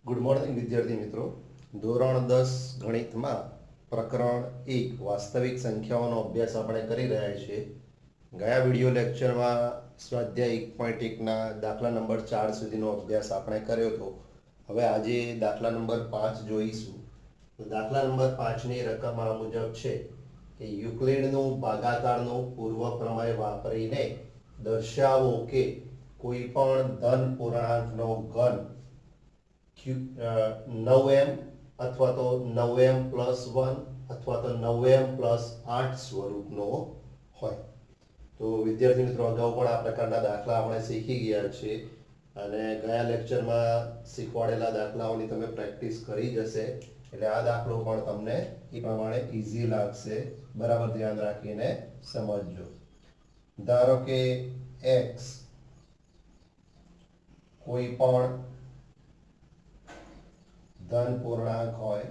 Good morning વિદ્યાર્થી મિત્રો. ધોરણ 10 ગણિતમાં પ્રકરણ 1 વાસ્તવિક સંખ્યાઓનો અભ્યાસ આપણે કરી રહ્યા છીએ. ગયા વિડિયો લેક્ચરમાં સ્વાધ્યાય 1.1 ના દાખલા નંબર 4 સુધીનો અભ્યાસ આપણે કર્યો હતો. હવે આજે દાખલા નંબર 5 જોઈશું. તો દાખલા નંબર 5 ની રકમ આ મુજબ છે કે યુક્લિડનું ભાગાકારનું પૂર્વ પ્રમેય વાપરીને દર્શાવો કે કોઈ પણ ધન પૂર્ણાંકનો ઘન 9m અથવા તો 9m + 1 અથવા તો 9m + 8 સ્વરૂપનો હોય. તો વિદ્યાર્થી મિત્રો, અગાઉ પણ આ પ્રકારના દાખલા આપણે શીખી ગયા છે અને ગયા લેક્ચરમાં શીખવાડેલા દાખલાઓની તમે પ્રેક્ટિસ કરી જશે, એટલે આ દાખલો પણ તમને એ પ્રમાણે ઈઝી લાગશે. બરાબર ધ્યાન રાખીને સમજજો. ધારો કે x કોઈ પણ ધન પૂર્ણાંક હોય,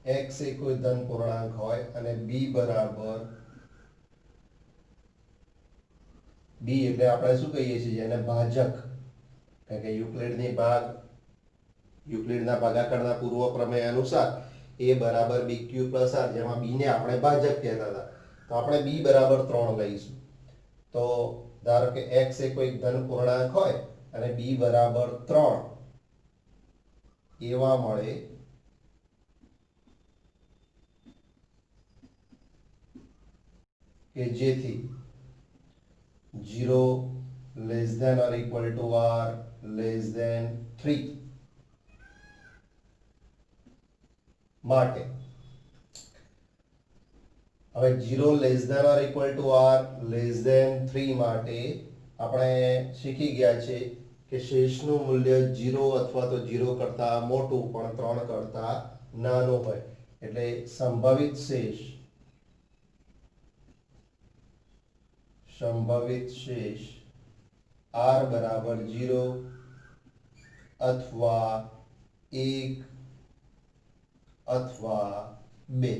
x એ કોઈ ધન પૂર્ણાંક હોય અને b બરાબર b એટલે આપણે શું કહીએ છીએ, જેને ભાજક, કારણ કે યુક્લિડના ભાગાકારના પૂર્વ પ્રમેય અનુસાર a બરાબર bq + r, જેમાં b ને આપણે ભાજક કહેતા હતા, તો આપણે b બરાબર 3 લઈશું. તો ધારો કે x એ કોઈ ધન પૂર્ણાંક હોય અને b બરાબર 3 એવા મળે કે જેથી 0 less than or equal to r less than 3 માટે, હવે 0 less than or equal to r less than 3 માટે આપણે શીખી ગયા છે કે શેષનું મૂલ્ય 0 અથવા તો 0 કરતા મોટું પણ 3 કરતા નાનું હોય. એટલે સંભવિત શેષ r બરાબર 0 અથવા 1 અથવા 2.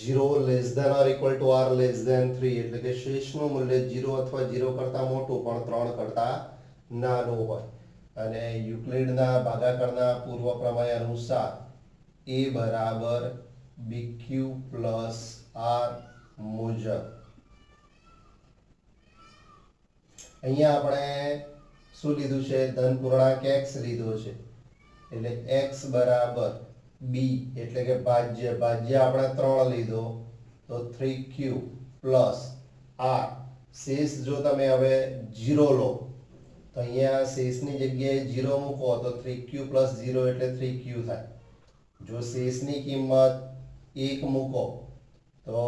0 less than or equal to r less than 3 એટલે કે શેષનું મૂલ્ય 0 અથવા 0 કરતા મોટું પણ 3 કરતા નાનું હોય અને યુક્લિડના ભાગાકારના પૂર્વ પ્રમેય અનુસાર a બરાબર bq + r મુજબ. અહીંયા આપણે શું લીધું છે? ધન પૂર્ણાંક x લીધો છે, એટલે x બરાબર b એટલે કે ભાજ્ય આપણે 3 લીધો, તો 3q + r. શેષ જો તમે હવે 0 લો તો અહીંયા શેષની જગ્યાએ 0 મૂકો તો 3q + 0 એટલે 3q થાય. જો શેષની કિંમત 1 મૂકો તો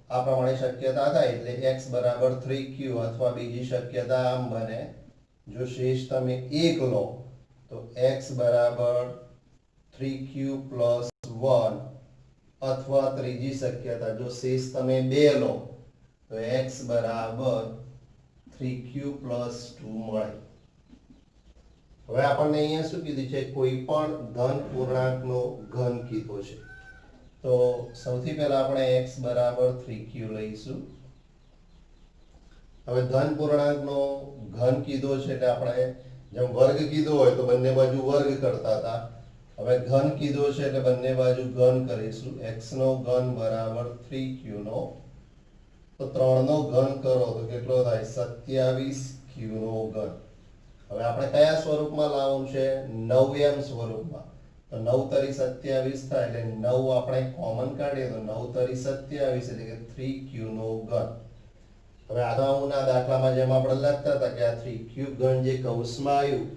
આ પ્રમાણે શક્યતા થાય, એટલે x બરાબર 3q, અથવા બીજી શક્યતા આમ બને, જો શેષ તમે 1 લો તો x બરાબર 3q + 1, અથવા ત્રીજી શક્યતા જો શેષ તમે 2 લો તો x બરાબર 3q + 2 મળે. હવે આપણને અહીંયા શું કીધું છે? કોઈ પણ ધન પૂર્ણાંકનો ઘન કીધો છે. તો સૌથી પહેલા આપણે x બરાબર 3q લઈશું. હવે ધન પૂર્ણાંકનો ઘન કીધો છે એટલે આપણે જેમ વર્ગ કીધો હોય તો બંને બાજુ વર્ગ કરતા હતા, હવે ઘન કીધો છે એટલે બંને બાજુ ઘન કરીશું. x નો ઘન બરાબર 3q નો, તો 3 નો ઘન કરો તો કેટલો થાય? 27q નો ઘન. હવે આપણે કયા સ્વરૂપમાં લાવવું છે? 9m સ્વરૂપમાં. તો 9 તરી 27 થાય, એટલે 9 આપણે કોમન કાઢીએ તો 9 તરી 27 એટલે કે 3q નો ઘન. હવે અગાઉના દાખલામાં જેમ આપણે લખતા હતા કે આ 3q ઘન જે કૌંસમાં આવ્યું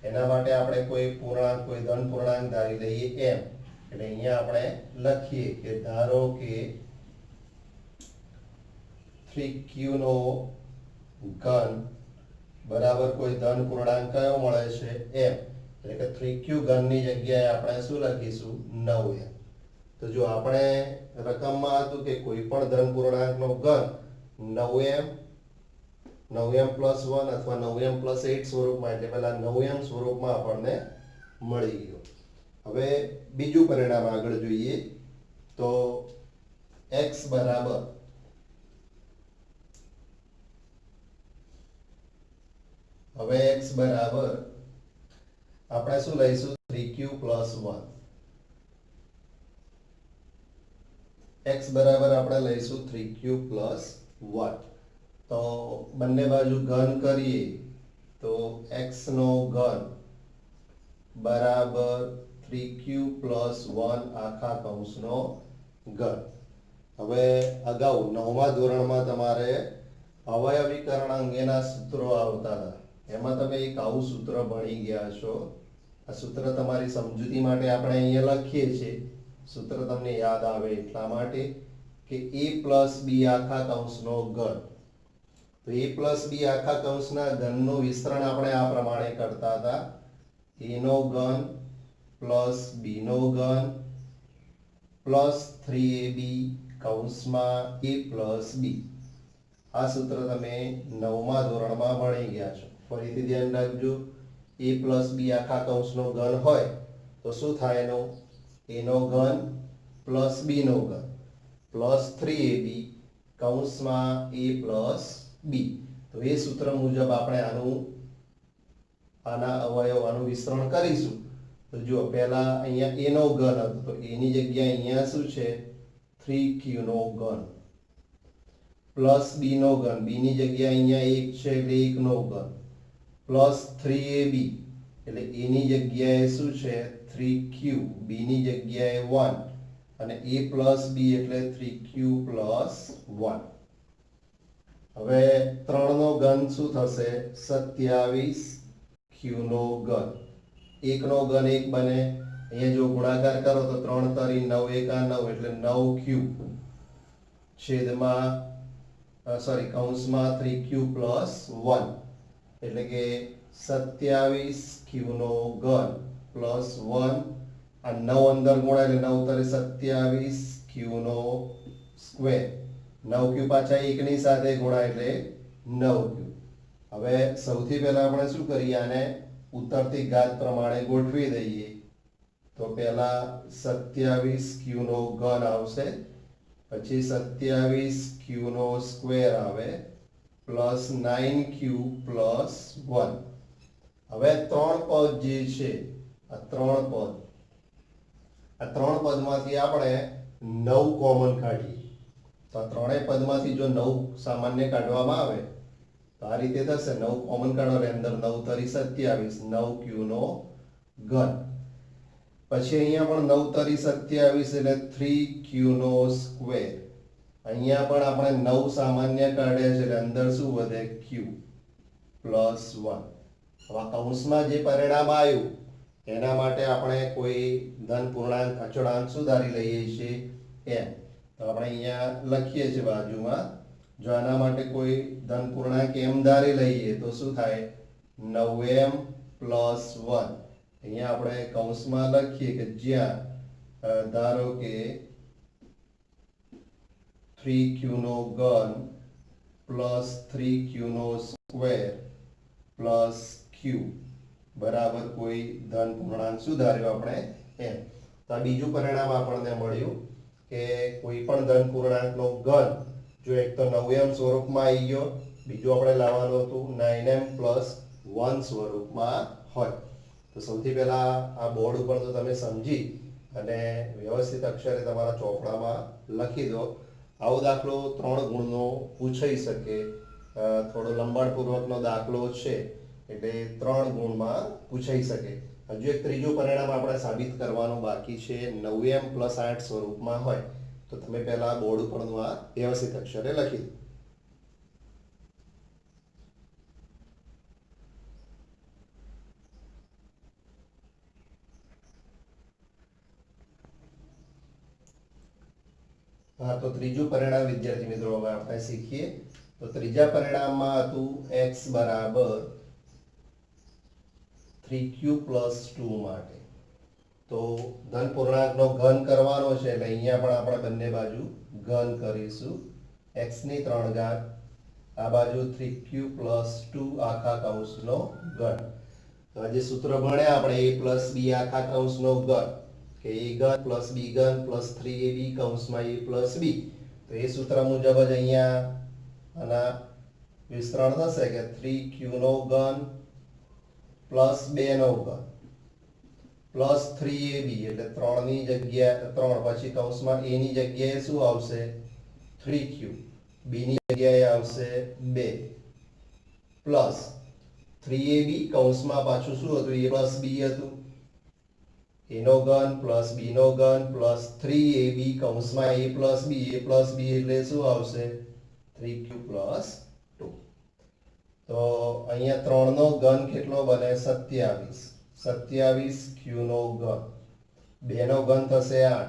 એના માટે આપણે કોઈ પૂર્ણાંક, કોઈ ધન પૂર્ણાંક ધારી લઈએ m. એટલે અહીંયા આપણે લખીએ કે ધારો કે 3q નો ઘન બરાબર કોઈ ધન પૂર્ણાંક કયો મળે છે? m. એટલે કે 3q ઘનની જગ્યાએ આપણે શું લખીશું? 9m. તો જો આપણે રકમમાં હતું કે કોઈ પણ ધન પૂર્ણાંકનો ઘન 9m + 1 અથવા 9m + 8 સ્વરૂપમાં, એટલે પહેલા 9m સ્વરૂપમાં આપણને મળી ગયો. હવે બીજું પરિણામ આગળ જોઈએ તો x બરાબર હવે x બરાબર આપણે શું લઈશું 3q + 1 x બરાબર આપણે લઈશું 3q + 1 તો બંને બાજુ ઘન કરીએ તો x નો ઘન બરાબર 3q + 1 આખા કૌંસનો ઘન. હવે અગાઉ 9મા ધોરણમાં તમારે અવયવીકરણ અંગેના સૂત્રો આવતા હતા, એમાં તમે એક આવું સૂત્ર ભણી ગયા છો. આ સૂત્ર તમારી સમજૂતી માટે આપણે અહીંયા લખીએ છીએ, સૂત્ર તમને યાદ આવે એટલા માટે કે a + b આખા કૌંસનો ઘન. તો a + b આખા કૌંસના ઘનનું વિસ્તરણ આપણે આ પ્રમાણે કરતા હતા: a નો ઘન + b નો ઘન + 3ab કૌંસમાં a + b. આ સૂત્ર તમે 9મા ધોરણમાં ભણી ગયા છો. ફરીથી ધ્યાન રાખજો, a + b આખા કૌંસનો ઘન હોય તો શું થાય એનો? a નો ઘન + b નો ઘન + 3ab કૌંસમાં a + b. તો એ સૂત્ર મુજબ આપણે આના અવયવોનું વિસ્તરણ કરીશું. તો જો પહેલા અહીંયા a નો ઘન હતો તો a ની જગ્યાએ અહીંયા શું છે? 3q નો ઘન + b નો ઘન, b ની જગ્યાએ અહીંયા 1 છે એટલે 1 નો ઘન + 3ab એટલે a ની જગ્યાએ શું છે? 3q, b ની જગ્યાએ 1 અને a + b એટલે 3q + 1. હવે 3 નો ઘન શું થશે? 27q નો ઘન. 1 નો ઘન 1 બને, અહીંયા જો ગુણાકાર કરો તો 3 તરી 9 એકા 9 એટલે 9q છેદમાં કૌંસમાં 3q + 1 એટલે કે 27q નો ઘન +1. આ 9 અંદર ગુણાય એટલે 9 તરી 27q નો સ્ક્વેર. 9q પાછા 1 ની સાથે ગુણાય એટલે 9q. હવે સૌથી પહેલા આપણે શું કરીએ? આને ઉત્તરથી ઘાત પ્રમાણે ગોઠવી દઈએ. તો પહેલા 27q નો ઘન આવશે, પછી 27q નો સ્ક્વેર આવે +9q + 1. હવે 3 પદ જે છે, આ 3 પદમાંથી આપણે 9 કોમન કાઢીએ. તો આ ત્રણેય પદમાંથી જો 9 સામાન્ય કાઢવામાં આવે તો આ રીતે થશે: 9 કોમન કાઢો એટલે અંદર 9 તરી 27, 9q નો ઘન. પછી અહીંયા પણ 9 તરી 27 એટલે 3q નો સ્ક્વેર. અહીંયા પણ આપણે 9 સામાન્ય કાઢ્યા છે એટલે અંદર શું વધે? q + 1. હવે કૌંસમાં જે પરિણામ આવ્યું એના માટે આપણે કોઈ ધન પૂર્ણાંક અચળાંક શું ધારી લઈએ છીએ? m. તો આપણે અહીંયા લખીએ છીએ બાજુમાં, જો આના માટે કોઈ ધન પૂર્ણાંક m ધારી લઈએ તો શું થાય? 9m + 1. અહીંયા આપણે કૌંસમાં લખીએ કે જ્યાં ધારો કે 3q નો ઘન + 3q નો સ્ક્વેર + q બરાબર કોઈ ધન પૂર્ણાંક શું ધાર્યો આપણે? m. તો આ બીજું પરિણામ આપણને મળ્યું કે કોઈ પણ ધન પૂર્ણાંકનો ઘન જો એક તો 9m સ્વરૂપમાં આવી ગયો, બીજું આપણે લાવવાનું હતું 9m + 1 સ્વરૂપમાં હોય. તો સૌથી પહેલા આ બોર્ડ ઉપર તો તમે સમજી અને વ્યવસ્થિત અક્ષરે તમારા ચોપડામાં લખી દો. આવો દાખલો 3 ગુણનો પૂછાઈ શકે. થોડો લંબાણપૂર્વકનો દાખલો છે એટલે 3 ગુણમાં પૂછાઈ શકે. હજુ એક ત્રીજું પરિણામ આપણે સાબિત કરવાનું બાકી છે. 9m + 8 સ્વરૂપમાં હોય તો તમે પહેલા બોર્ડ ઉપરનું આ વ્યવસ્થિત અક્ષરે લખી દો. હા, તો ત્રીજું પરિણામ વિદ્યાર્થી મિત્રો હવે આપણે શીખીએ. તો ત્રીજા પરિણામમાં હતું x બરાબર 3q + 2 માટે. તો ધન પૂર્ણાંકનો ઘન કરવાનો છે એટલે અહીંયા પણ આપણે બંને બાજુ ઘન કરીશું. x ની 3 ઘાત, આ બાજુ 3q + 2 આખા કૌંસનો ઘન. તો આ જે સૂત્ર ભણ્યા આપણે a + b આખા કૌંસનો ઘન કે a ઘન + b ઘન + 3ab કૌંસમાં a + b. તો એ સૂત્ર મુજબ જ અહીંયા આના વિસ્તરણ થશે કે 3q નો ઘન પ્લસ 2 નો ઘન પ્લસ 3ab એટલે 3 ની જગ્યાએ 3 પછી કૌંસમાં a ની જગ્યાએ શું આવશે 3q b ની જગ્યાએ આવશે 2 પ્લસ 3ab કૌંસમાં પાછું શું હતું a પ્લસ b હતું a નો ઘન પ્લસ b નો ઘન પ્લસ 3ab કૌંસમાં a પ્લસ b એટલે શું આવશે 3q પ્લસ 2 તો અહીંયા 3 નો ઘન કેટલો બને 27 27q નો ઘન 2 નો ઘન થશે 8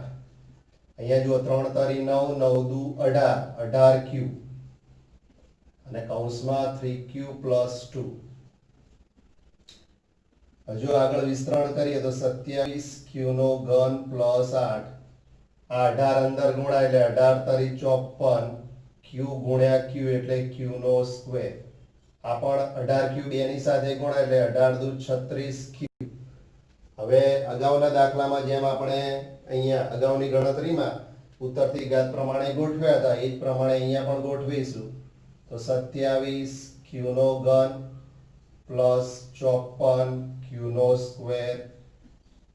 અહીંયા જુઓ 3 તારી 9 9 દુ 18 18q અને કૌંસમાં 3q પ્લસ 2 હજુ આગળ વિસ્તરણ કરીએ તો 27q નો ઘન પ્લસ 8 આ 18 અંદર ગુણાય એટલે 18 તારી 54 q ગુણ્યા q એટલે q નો સ્ક્વેર આ પણ 18q 2 ની સાથે ગુણાય એટલે 18 દુ 36q હવે અગાઉના દાખલામાં જેમ આપણે અહીંયા અગાઉની ગણતરીમાં ઉત્તરથી ઘાત પ્રમાણે ગોઠવ્યા હતા એ જ પ્રમાણે અહીંયા પણ ગોઠવીશું તો 27q નો ઘન પ્લસ 54q નો સ્ક્વેર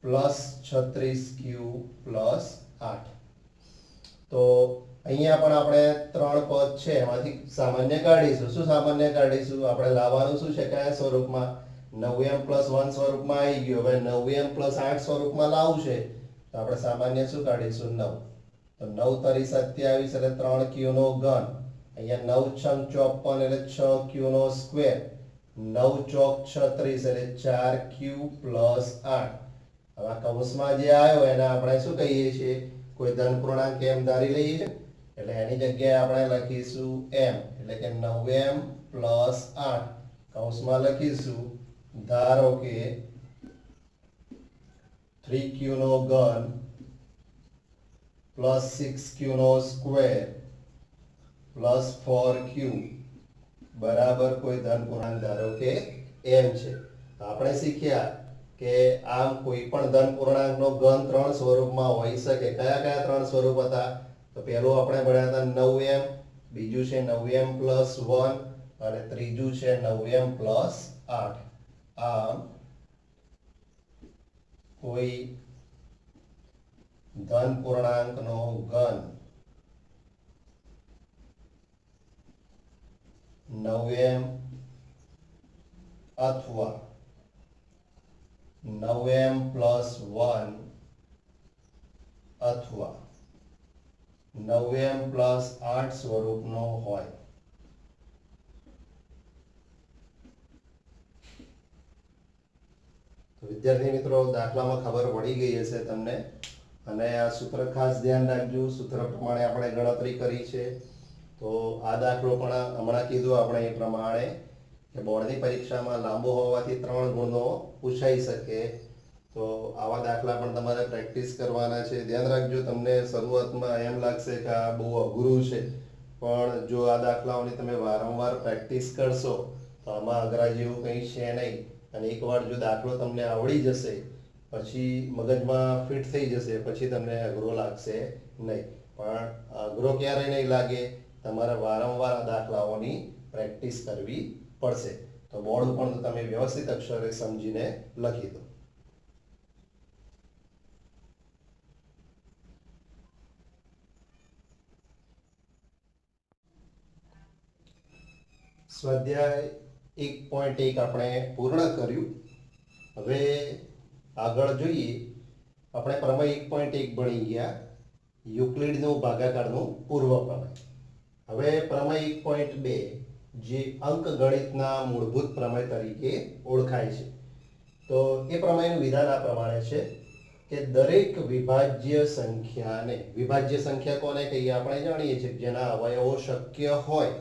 પ્લસ 36q પ્લસ 8 તો અહીંયા પણ આપણે ત્રણ પદ છે એમાંથી સામાન્ય કાઢીશું શું સામાન્ય કાઢીશું આપણે લાવવાનું શું છે કયા સ્વરૂપમાં 9m + 1 સ્વરૂપમાં આવી ગયો હવે 9m + 8 સ્વરૂપમાં લાવવું છે તો આપણે સામાન્ય શું કાઢીશું 9 તો 9 તારી 27 એટલે 3q નો ઘન અહીંયા 9 છંગ 54 એટલે 6q નો સ્ક્વેર 9 ચોક 36 એટલે 4q + 8 હવે કૌંસમાં જે આવ્યો એને આપણે શું કહીએ છીએ કોઈ ધન પૂર્ણાંક એમ ધારી લઈએ છીએ એટલે એની જગ્યાએ આપણે લખીશું m એટલે કે 9m + 8 કૌંસમાં લખીશું ધારો કે 3q નો ઘન પ્લસ 6q નો સ્ક્વેર પ્લસ 4q બરાબર કોઈ ધન પૂર્ણાંક ધારો કે m છે તો આપણે શીખ્યા કે આમ કોઈ પણ ધન પૂર્ણાંકનો ઘન ત્રણ સ્વરૂપમાં હોઈ શકે કયા કયા ત્રણ સ્વરૂપ હતા તો પહેલું આપણે ભણ્યા હતા 9m બીજું છે 9m + 1 અને ત્રીજું છે 9m + 8 આમ કોઈ ધન પૂર્ણાંકનો ઘન 9m અથવા 9m + 1 અથવા 9m + 8 સ્વરૂપનો હોય તો વિદ્યાર્થી મિત્રો દાખલામાં ખબર પડી ગઈ હશે તમને અને આ સૂત્ર ખાસ ધ્યાન રાખજો સૂત્ર પ્રમાણે આપણે ગણતરી કરી છે તો આ દાખલો પણ હમણાં કીધું આપણે એ પ્રમાણે કે બોર્ડની પરીક્ષામાં લાંબો હોવાથી 3 ગુણનો પૂછાઈ શકે તો આવા દાખલા પણ તમારે પ્રેક્ટિસ કરવાના છે ધ્યાન રાખજો તમને શરૂઆતમાં એમ લાગશે કે આ બહુ અઘરું છે પણ જો આ દાખલાઓની તમે વારંવાર પ્રેક્ટિસ કરશો તો આમાં અઘરા જેવું કંઈ છે નહીં અને એકવાર જો દાખલો તમને આવડી જશે પછી મગજમાં ફિટ થઈ જશે પછી તમને અઘરો લાગશે નહીં પણ અઘરો ક્યારે નહીં લાગે તમારે વારંવાર આ દાખલાઓની પ્રેક્ટિસ કરવી પડશે તો બોર્ડ ઉપર તો તમે વ્યવસ્થિત અક્ષરે સમજીને લખી દો સ્વાધ્યાય 1.1 આપણે પૂર્ણ કર્યું હવે આગળ જોઈએ આપણે પ્રમેય 1.1 ભણી ગયા યુક્લિડનું ભાગાકારનું પૂર્વ પ્રમેય હવે પ્રમેય 1.2 જે અંકગણિતના મૂળભૂત પ્રમેય તરીકે ઓળખાય છે તો એ પ્રમેયનું વિધાન આ પ્રમાણે છે કે દરેક વિભાજ્ય સંખ્યા કોને કહીએ આપણે જાણીએ છીએ જેના અવયવો શક્ય હોય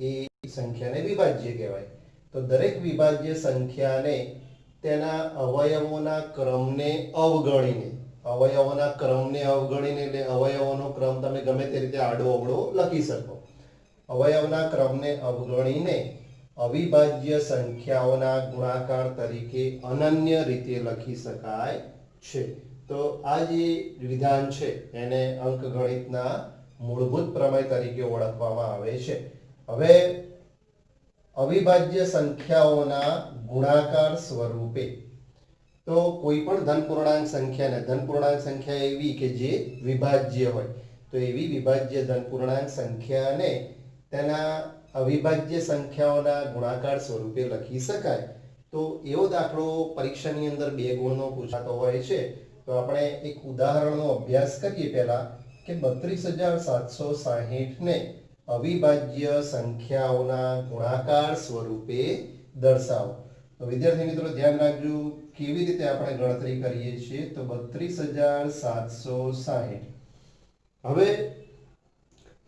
એ સંખ્યાને વિભાજ્ય કહેવાય તો દરેક વિભાજ્ય સંખ્યાને તેના અવયવોના ક્રમને અવગણીને એટલે અવયવોનો ક્રમ તમે ગમે તે રીતે આડો અવળો લખી શકો અવયવના ક્રમને અવગણીને અવિભાજ્ય સંખ્યાઓના ગુણાકાર તરીકે અનન્ય રીતે લખી શકાય છે તો આ જે વિધાન છે એને અંકગણિતના મૂળભૂત પ્રમેય તરીકે ઓળખવામાં આવે છે હવે અવિભાજ્ય સંખ્યાઓના ગુણાકાર સ્વરૂપે. તો કોઈ પણ ધન પૂર્ણાંક સંખ્યા એવી કે જે વિભાજ્ય હોય, તો એવી વિભાજ્ય ધન પૂર્ણાંક સંખ્યાને તેના અવિભાજ્ય સંખ્યાઓના ગુણાકાર સ્વરૂપે લખી શકાય. તો એવો દાખલો પરીક્ષાની અંદર 2 ગુણનો પૂછાતો હોય છે. તો આપણે એક ઉદાહરણનો અભ્યાસ કરીએ પહેલા કે 32760 ને અવિભાજ્ય સંખ્યાઓના ગુણાકાર સ્વરૂપે દર્શાવો. તો વિદ્યાર્થી મિત્રો ધ્યાન રાખજો કેવી રીતે આપણે ગણતરી કરીએ છીએ. તો 32760. હવે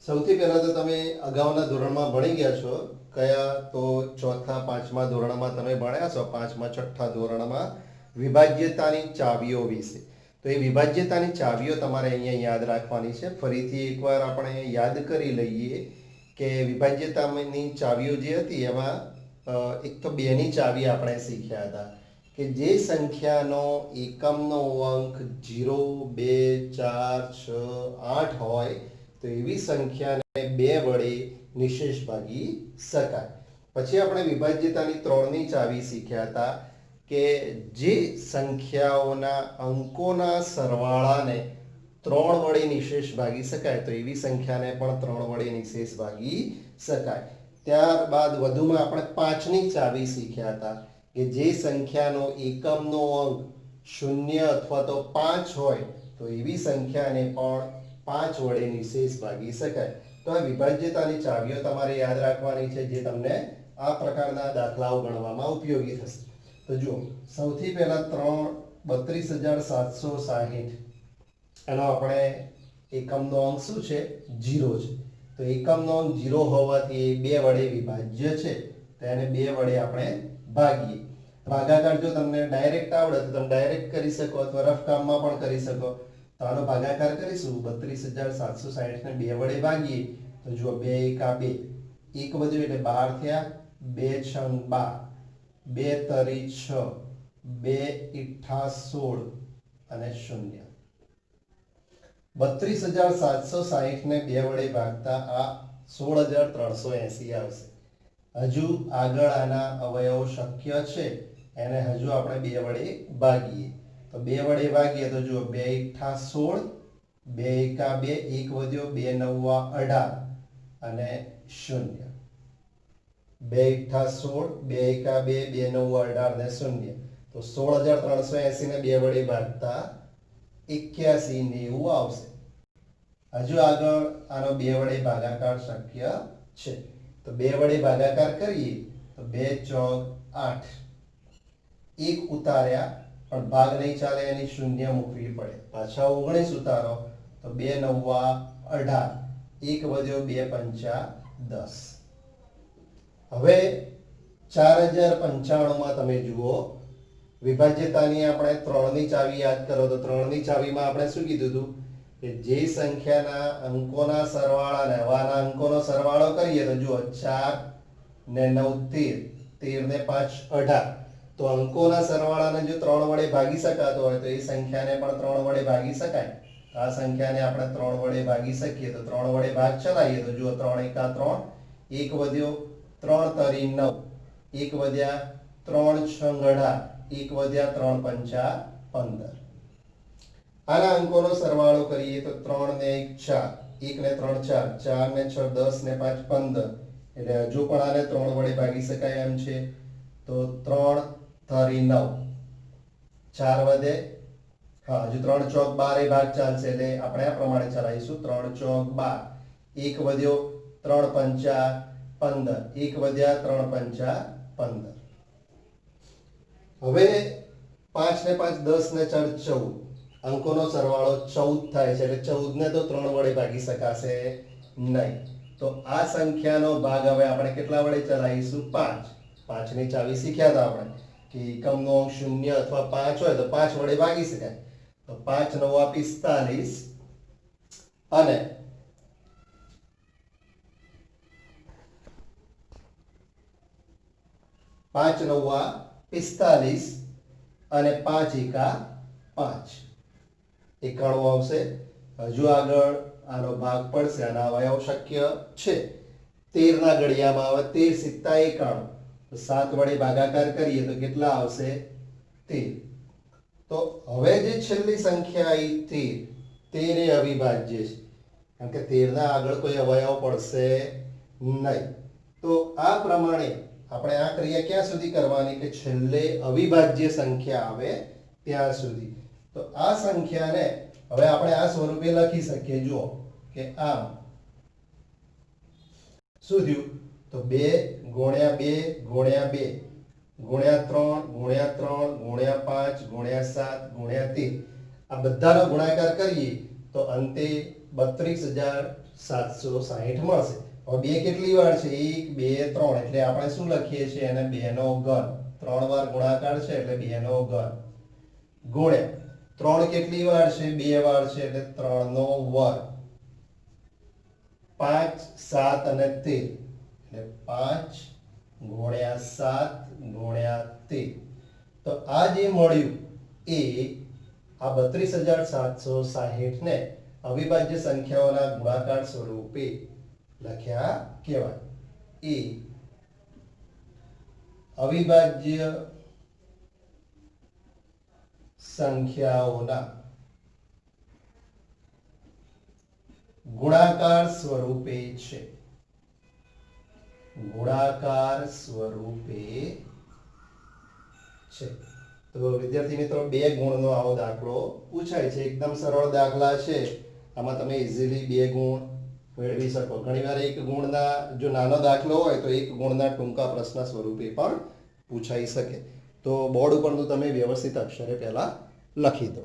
સૌથી પહેલા તો તમે અગાઉના ધોરણમાં ભણી ગયા છો. કયા? તો ચોથા પાંચમા ધોરણમાં તમે ભણ્યા છો. પાંચમા છઠ્ઠા ધોરણમાં વિભાજ્યતાની ચાવીઓ વિશે. તો એ વિભાજ્યતાની ચાવીઓ તમારે અહીંયા યાદ રાખવાની છે. ફરીથી એકવાર આપણે યાદ કરી લઈએ કે વિભાજ્યતાની ચાવીઓ જે હતી એમાં એક તો 2 ની ચાવી આપણે શીખ્યા હતા કે જે સંખ્યાનો એકમનો અંક 0, 2, 4, 6, 8 હોય તો એવી સંખ્યાને 2 વડે નિશેષ ભાગી શકાય. પછી આપણે વિભાજ્યતાની 3 ની ચાવી શીખ્યા હતા કે જે સંખ્યાઓના અંકોના સરવાળાને 3 વડે નિશેષ ભાગી શકાય તો એવી સંખ્યાને પણ 3 વડે નિશેષ ભાગી શકાય. ત્યારબાદ વધુમાં આપણે 5 ની ચાવી શીખ્યા હતા કે જે સંખ્યાનો એકમનો અંક 0 અથવા તો 5 હોય તો એવી સંખ્યાને પણ 5 વડે નિશેષ ભાગી શકાય. તો આ વિભાજ્યતાની ચાવીઓ તમારે યાદ રાખવાની છે જે તમને આ પ્રકારના દાખલાઓ ગણવામાં ઉપયોગી થશે. તો જુઓ, સૌથી પહેલા 32760 એનો આપણે એકમનો અંક શું છે? 0 છે. તો એકમનો અંક 0 હોવાથી એ 2 વડે વિભાજ્ય છે. તો એને 2 વડે આપણે ભાગીએ. ભાગાકાર જો તમને ડાયરેક્ટ આવડે તો તમે ડાયરેક્ટ કરી શકો અથવા રફ કામમાં પણ કરી શકો. તો આનો ભાગાકાર કરીશું. 32760 ને 2 વડે ભાગીએ તો જુઓ 2 એકા 2, 1 વધ્યો એટલે 12 થયા, 2 છંગ 12, 2 તરી 6, 2 ઈઠ્ઠા 16 અને 0. 32760 ને 2 વડે ભાગતા આ 16380 આવશે. હજુ આગળ આના અવયવ શક્ય છે એને હજુ આપણે 2 વડે ભાગીએ. તો 2 વડે ભાગીએ તો જુઓ 2 ઈઠ્ઠા 16, 2 એકા 2, 1 વધ્યો, 2 નવા 18 અને 0. 2 ઈઠ્ઠા 16, 2 એકા 2, 2 નવા 18 અને 0. તો 16380 ને 2 વડે ભાગતા 8190 આવશે. હજુ આગળ આનો 2 વડે ભાગાકાર શક્ય છે. તો 2 વડે ભાગાકાર કરીએ તો 2 ચોક 8, 1 ઉતાર્યા પણ ભાગ નહીં ચાલે એની 0 મૂકવી પડે. પાછા 19 ઉતારો તો 2 નવા 18, 1 વધ્યો, 2 પંચા 10. હવે 4095 માં તમે જુઓ વિભાજ્યતાની આપણે 3 ની ચાવી યાદ કરો તો 3 ની ચાવીમાં આપણે શું કીધું હતું કે જે સંખ્યાના અંકોના સરવાળાને હવાના અંકોનો સરવાળો કરીએ તો જુઓ 4 ને 9 13, 13 ને 5 18. તો અંકોના સરવાળાને જો 3 વડે ભાગી શકાતો હોય તો એ સંખ્યાને પણ 3 વડે ભાગી શકાય. આ સંખ્યાને આપણે 3 વડે ભાગી શકીએ તો 3 વડે ભાગ ચલાવીએ તો જુઓ 3 એકા 3, 1 વધ્યો, 3 તરી 9, 1 વધ્યા, 3 છંગ 18, 1 વધ્યા, 3 પંચા 15. આના અંકોનો સરવાળો કરીએ તો 3 ને 1 4, 1 ને 3 4, 4 ને 6 10 ને 5 15. એટલે હજુ પણ આને 3 વડે ભાગી શકાય એમ છે. તો 3 તરી 9, 4 વધે, હા હજુ 3 ચોક 12 એ ભાગ ચાલશે એટલે આપણે આ પ્રમાણે ચલાવીશું. 3 ચોક 12, 1 વધ્યો, 3 પંચા 15, 1 વધ્યા, 3 પંચા 15. હવે 5 ને 5 10 ને 4 14. અંકોનો સરવાળો 14 થાય છે એટલે 14 ને તો 3 વડે ભાગી શકાશે નહીં. તો આ સંખ્યાનો ભાગ હવે આપણે કેટલા વડે ચલાવીશું? 5. 5 ની ચાવી શીખ્યા હતા આપણે કે એકમનો અંક 0 અથવા 5 હોય તો 5 વડે ભાગી શકાય. તો 5 નવા 45 અને 5 નવા 45 અને 5 એકા 5, 91 આવશે. હજુ આગળ આનો ભાગ પડશે, આના અવયવ શક્ય છે. 13 ના ઘડિયામાં આવે 13 સિત્તા 91, તો 7 વડે ભાગાકાર કરીએ તો કેટલા આવશે 13. તો હવે જે છેલ્લી સંખ્યા આવી 13 એ અવિભાજ્ય છે, કારણ કે 13 ના આગળ કોઈ અવયવ પડશે નહીં. તો આ પ્રમાણે આપણે આ ક્રિયા ક્યાં સુધી કરવાની કે છેલ્લે અવિભાજ્ય સંખ્યા આવે ત્યાં સુધી. તો આ સંખ્યાને હવે આપણે આ સ્વરૂપે લખી શકીએ. જુઓ કે આમ શું થયું તો 2 ગુણ્યા 2 ગુણ્યા 2 ગુણ્યા 3 ગુણ્યા 3 ગુણ્યા 5 ગુણ્યા 7 ગુણ્યા 13, આ બધાનો ગુણાકાર કરીએ તો અંતે 32,760 મળશે. હવે 2 કેટલી વાર છે 1 2 3, એટલે આપણે શું લખીએ છીએ એને 2 નો ઘન. 3 વાર ગુણાકાર છે એટલે 2 નો ઘન ગુણ્યા 3 કેટલી વાર છે 2 વાર છે એટલે 3 નો વર્ગ, 5 7 અને 13 એટલે 5 ગુણ્યા 7 ગુણ્યા 13. તો આ જે મળ્યું એ આ 32,760 ને અવિભાજ્ય સંખ્યાઓના ગુણાકાર સ્વરૂપે લખ્યા કહેવાય. એ અવિભાજ્ય સંખ્યાઓના ગુણાકાર સ્વરૂપે છે. ગુણાકાર સ્વરૂપે છે. તો વિદ્યાર્થી મિત્રો 2 ગુણનો આવો દાખલો પૂછાય છે. એકદમ સરળ દાખલા છે, આમાં તમે ઇઝીલી 2 ગુણ મેળવી શકો. ઘણીવાર 1 ગુણના જો નાનો દાખલો હોય તો 1 ગુણના ટૂંકા પ્રશ્ન સ્વરૂપે પણ પૂછાઈ શકે. તો બોર્ડ ઉપરનું તમે વ્યવસ્થિત અક્ષરે પહેલા લખી દો.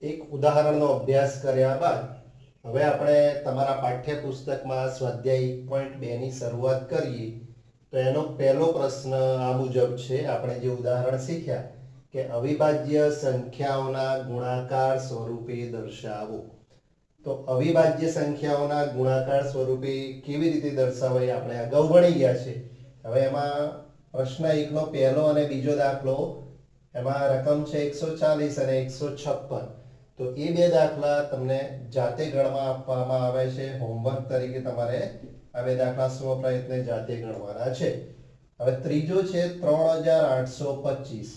એક ઉદાહરણનો અભ્યાસ કર્યા બાદ હવે આપણે તમારા પાઠ્યપુસ્તકમાં સ્વાધ્યાય 1.2 ની શરૂઆત કરીએ. તો એનો પહેલો પ્રશ્ન આ મુજબ છે. આપણે જે ઉદાહરણ શીખ્યા કે અવિભાજ્ય સંખ્યાઓના ગુણાકાર સ્વરૂપે દર્શાવો. તો અવિભાજ્ય સંખ્યાઓના ગુણાકાર સ્વરૂપે કેવી રીતે દર્શાવાય આપણે અગાઉ ભણી ગયા છે. હવે એમાં પ્રશ્ન 1 નો પહેલો અને બીજો દાખલો, એમાં રકમ છે 140 અને 156. તો એ 2 દાખલા તમને જાતે ગણવા આપવામાં આવે છે. હોમવર્ક તરીકે તમારે આ 2 દાખલા સ્વપ્રયત્ને જાતે ગણવાના છે. હવે ત્રીજો છે 3825.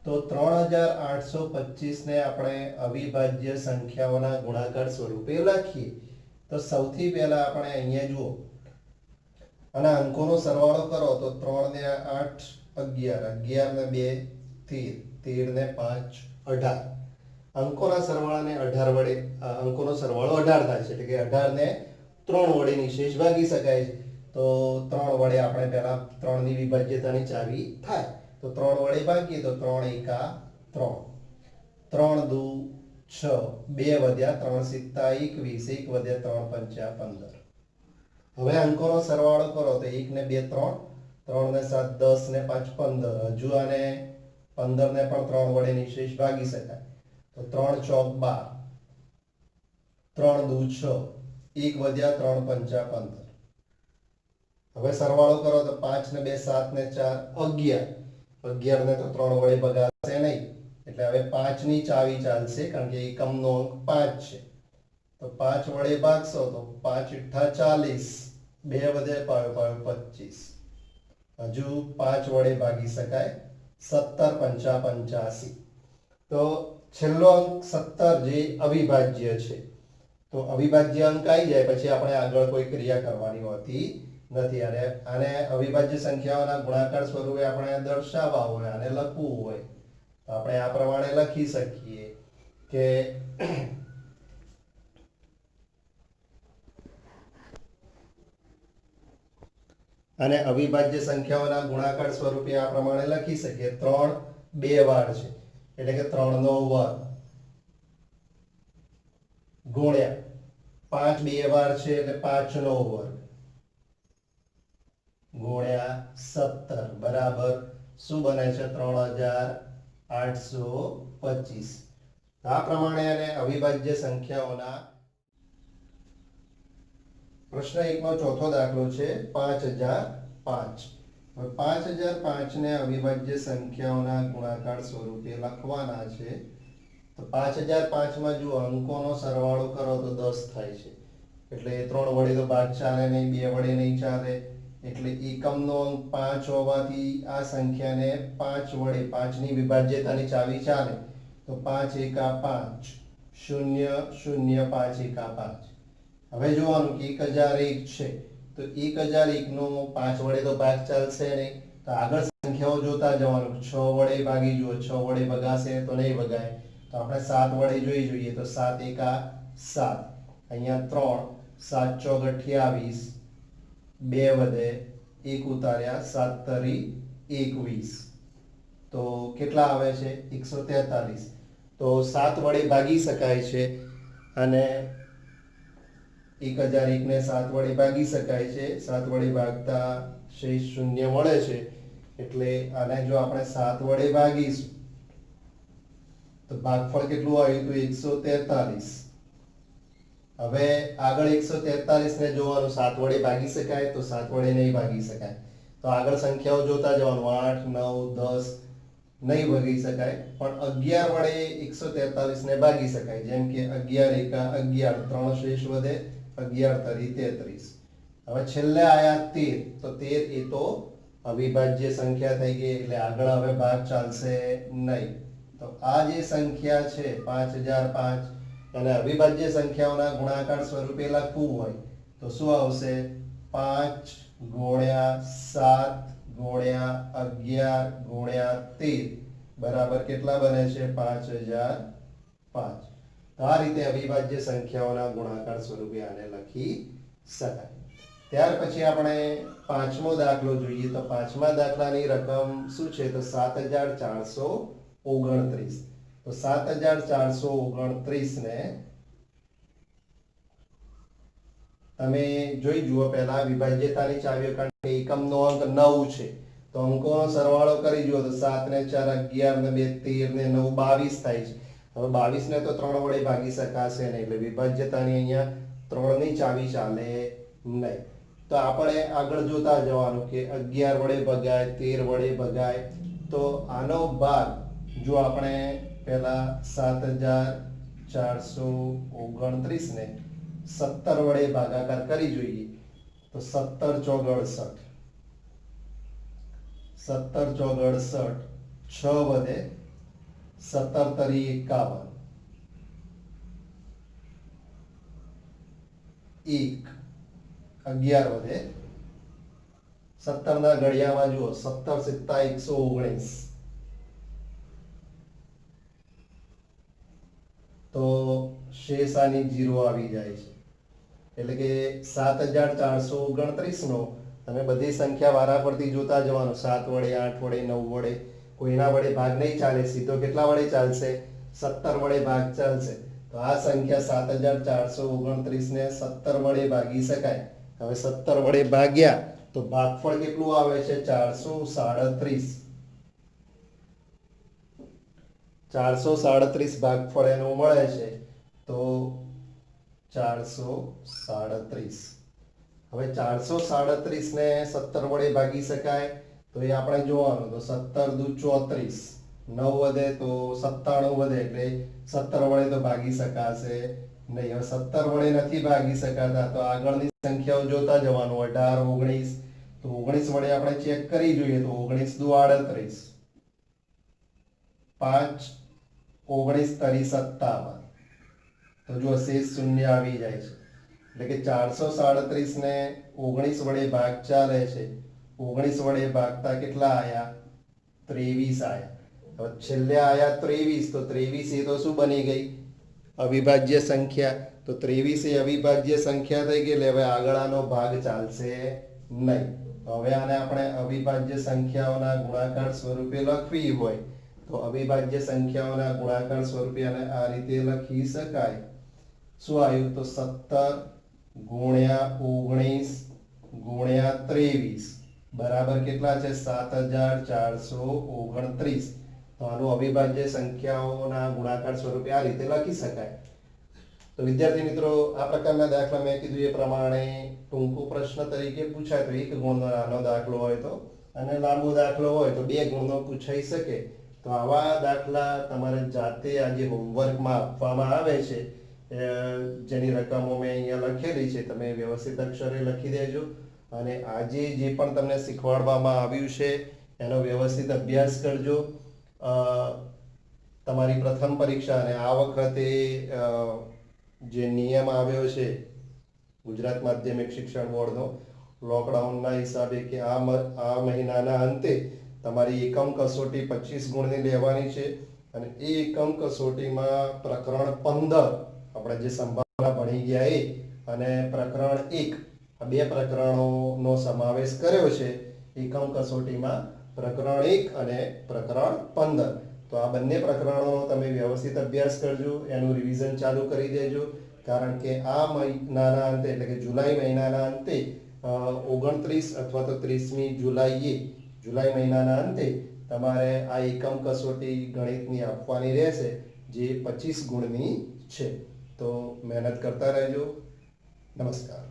તો 3825 ને આપણે અવિભાજ્ય સંખ્યાઓના ગુણાકાર સ્વરૂપે લખીએ. તો સૌથી પહેલા આપણે અહીંયા જુઓ અને અંકોનો સરવાળો કરો તો 3 ને 8 11, 11 ને 2 13, 13 ને 5 18. અંકોના સરવાળાને 18 વડે અંકોનો સરવાળો 18 થાય છે, એટલે કે 18 ને 3 વડે નિશેષ ભાગી શકાય છે. તો 3 વડે આપણે પહેલા 3 ની વિભાજ્યતાની ચાવી થાય. તો 3 વડે ભાગીએ તો 3 એકા 3, 3 દુ 6, 2 વધ્યા 3 સિત્તા 21, 1 વધ્યા 3 પંચા 15. હવે અંકોનો સરવાળો કરો તો 1 ને 2 3, 3 ને 7 10 ને 5 15. હજુ આને 15 ને પણ 3 વડે નિશેષ ભાગી શકાય. તો 3 ચોક 12, 3 દુ 6, 1 વધ્યા 3 પંચા 15. હવે સરવાળો કરો તો 5 ને 2 7 ને 4 11. 11 ને તો 3 વડે ભગાશે નહીં, એટલે હવે 5 ની ચાવી ચાલશે, કારણ કે એકમનો અંક 5 છે. તો 5 વડે ભાગશો તો 5 * 40, 2 વધે 25. હજુ 5 વડે ભાગી શકાય 17 પંચા 85. તો છેલ્લો અંક 17 જે અવિભાજ્ય છે. તો અવિભાજ્ય અંક આવી જાય પછી આપણે આગળ કોઈ ક્રિયા કરવાની હોતી નથી. અને આને અવિભાજ્ય સંખ્યાઓના ગુણાકાર સ્વરૂપે આપણે દર્શાવવા હોય, આને લખવું હોય તો આપણે આ પ્રમાણે લખી શકીએ કે અને અવિભાજ્ય સંખ્યાઓના ગુણાકાર સ્વરૂપે આ પ્રમાણે લખી શકીએ. 3 2 વાર છે એટલે કે 3 નો વર્ગ ગુણ્યા 5 2 વાર છે એટલે 5 નો વર્ગ ગુણ્યા 17 બરાબર શું બને છે 3825. આ પ્રમાણે અને અવિભાજ્ય સંખ્યાઓના પ્રશ્ન 1 નો ચોથો દાખલો છે 5005. હવે 5005 ને અવિભાજ્ય સંખ્યાઓના ગુણાકાર સ્વરૂપે લખવાના છે. તો 5005 માં જો અંકોનો સરવાળો કરો તો 10 થાય છે. એટલે 3 વડે તો ભાગ ચાલે નહીં, 2 વડે નહીં ચાલે. એટલે એકમનો અંક 5 હોવાથી આ સંખ્યાને 5 વડે 5 ની વિભાજ્યતાની ચાવી ચાલે. તો 5 એકા 5 0 0 5 એકા 5. હવે જોવાનું કે 1001 છે તો 1001 નો 5 વડે તો ભાગ ચાલશે નહીં. તો આગળ સંખ્યાઓ જોતા જવાનું. 6 વડે ભાગી જુઓ, 6 વડે ભગાશે તો નહીં ભગાય. તો આપણે 7 વડે જોઈ જોઈએ. તો 7 એકા 7. અહીંયા 3 7 ચોક 28, 2 વધે 1 ઉતાર્યા 7 તરી 21. તો કેટલા આવે છે? 143. તો 7 વડે ભાગી શકાય છે અને 1001 ને 7 વડે ભાગી શકાય છે. 7 વડે ભાગતા શેષ શૂન્ય મળે છે. એટલે આને જો આપણે 7 વડે ભાગીશું તો ભાગફળ કેટલું આવ્યું? તો 143. હવે આગળ 143 ને જોવાનું. 7 વડે ભાગી શકાય તો 7 વડે નહીં ભાગી શકાય. તો આગળ સંખ્યાઓ જોતા જવાનું. 8 9 10 નહીં ભાગી શકાય, પણ 11 વડે 143 ને ભાગી શકાય. જેમ કે 11 એકા 11, 3 શેષ વધે 11 તરી 33. હવે છેલ્લે આયા 13. તો 13 એ તો અવિભાજ્ય સંખ્યા થઈ ગઈ, એટલે આગળ હવે ભાગ ચાલશે નહીં. તો આ જે સંખ્યા છે 5005, અને અવિભાજ્ય સંખ્યાઓના ગુણાકાર સ્વરૂપે લખવું હોય તો શું આવશે? 5 ગુણ્યા 7 ગુણ્યા 11 ગુણ્યા 13 બરાબર કેટલા બને છે? 5005. તો આ રીતે અવિભાજ્ય સંખ્યાઓના ગુણાકાર સ્વરૂપે આને લખી શકાય. ત્યાર પછી આપણે પાંચમો દાખલો જોઈએ. તો પાંચમા દાખલાની રકમ શું છે? તો 7429. તો 7429 ને તમે જોઈ જુઓ. પહેલા વિભાજ્યતાની ચાવીઓ, કારણ કે એકમનો અંક 9 છે તો અંકોનો સરવાળો કરી જુઓ. તો 7 ને 4 11 ને 2 13 ને 9 22 થાય છે. હવે 22 ને તો 3 વડે ભાગી શકાશે નહીં, એટલે વિભાજ્યતાની અહીંયા 3 ની ચાવી ચાલે નહીં. તો આપણે આગળ જોતા જવાનું કે 11 વડે ભગાય, 13 વડે ભગાય. તો આનો ભાગ જો આપણે પહેલા 7429 ને 17 વડે ભાગાકાર કરી જોઈએ. તો 17 ચોક 68, 17 ચોક 68, 6 વધે 17 તરી 51, 1 11 વધે 17 ના ઘડિયામાં જુઓ. 17 સિત્તા 119. તો શેષ આની 0 આવી જાય છે. એટલે કે 7429 નો તમે બધી સંખ્યા વારાફરતી જોતા જવાનું. 7 વડે 8 વડે 9 વડે કોઈના વડે ભાગ નહીં ચાલે. સીધો કેટલા વડે ચાલશે? 17 વડે ભાગ ચાલશે. તો આ સંખ્યા 7429 ને 17 વડે ભાગી શકાય. હવે 17 વડે ભાગ્યા તો ભાગફળ કેટલું આવે છે? 437. 437 ભાગફળ એનું મળે છે. તો 437. હવે 437 ને 17 વડે ભાગી શકાય તો એ આપણે જોવાનું. તો 17 દુ 34, 9 વધે તો 97 વધે, એટલે 17 વડે તો ભાગી શકાશે નહીં. હવે 17 વડે નથી ભાગી શકાતા તો આગળની સંખ્યાઓ જોતા જવાનું. 18 19. તો 19 વડે આપણે ચેક કરી જોઈએ. તો 19 દુ 38, 5 19 તરી 57. તો જો શેષ શૂન્ય આવી જાય છે. એટલે કે 437 ને 19 વડે ભાગ ચાલે છે. 19 વડે ભાગતા કેટલા આયા? 23 આયા. હવે છેલ્લે આયા 23. તો 23 એ તો શું બની ગઈ? અવિભાજ્ય સંખ્યા. તો 23 એ અવિભાજ્ય સંખ્યા થઈ ગઈ. એટલે હવે આગળ આનો ભાગ ચાલશે નહીં. હવે આને આપણે અવિભાજ્ય સંખ્યાઓના ગુણાકાર સ્વરૂપે લખવી હોય તો અવિભાજ્ય સંખ્યાઓના ગુણાકાર સ્વરૂપે આને આ રીતે લખી શકાય. શું આવ્યું? તો 17 ગુણ્યા 19 ગુણ્યા 23 બરાબર કેટલા છે? 7429. તો આનું અવિભાજ્ય સંખ્યાઓના ગુણાકાર સ્વરૂપે આ રીતે લખી શકાય. તો તો વિદ્યાર્થી મિત્રો, આ પ્રકારના દાખલા મેં કીધું એ પ્રમાણે ટૂંકો પ્રશ્ન તરીકે પૂછાય તો 1 ગુણનો નાનો દાખલો હોય તો, અને લાંબો દાખલો હોય તો 2 ગુણનો પૂછાઈ શકે. તો આવા દાખલા તમારે જાતે આજે હોમવર્કમાં આપવામાં આવે છે, જેની રકમો મેં અહીંયા લખેલી છે, તમે વ્યવસ્થિત અક્ષરે લખી દેજો. અને આજે જે પણ તમને શીખવાડવામાં આવ્યું છે એનો વ્યવસ્થિત અભ્યાસ કરજો. તમારી પ્રથમ પરીક્ષા અને આ વખતે જે નિયમ આવ્યો છે ગુજરાત માધ્યમિક શિક્ષણ બોર્ડનો લોકડાઉનના હિસાબે કે આ મહિનાના અંતે તમારી એકમ કસોટી 25 ગુણની લેવાની છે. અને એ એકમ કસોટીમાં પ્રકરણ 15 આપણે જે સંભાવના ભણી ગયા એ અને પ્રકરણ 1, આ બે પ્રકરણોનો સમાવેશ કર્યો છે એકમ કસોટીમાં, પ્રકરણ 1 અને પ્રકરણ 15. તો આ બંને પ્રકરણોનો તમે વ્યવસ્થિત અભ્યાસ કરજો, એનું રિવિઝન ચાલુ કરી દેજો. કારણ કે આ મહિનાના અંતે એટલે કે જુલાઈ મહિનાના અંતે 29 અથવા તો 30મી જુલાઈ મહિનાના અંતે તમારે આ એકમ કસોટી ગણિતની આપવાની રહેશે, જે 25 ગુણની છે. તો મહેનત કરતા રહેજો. નમસ્કાર.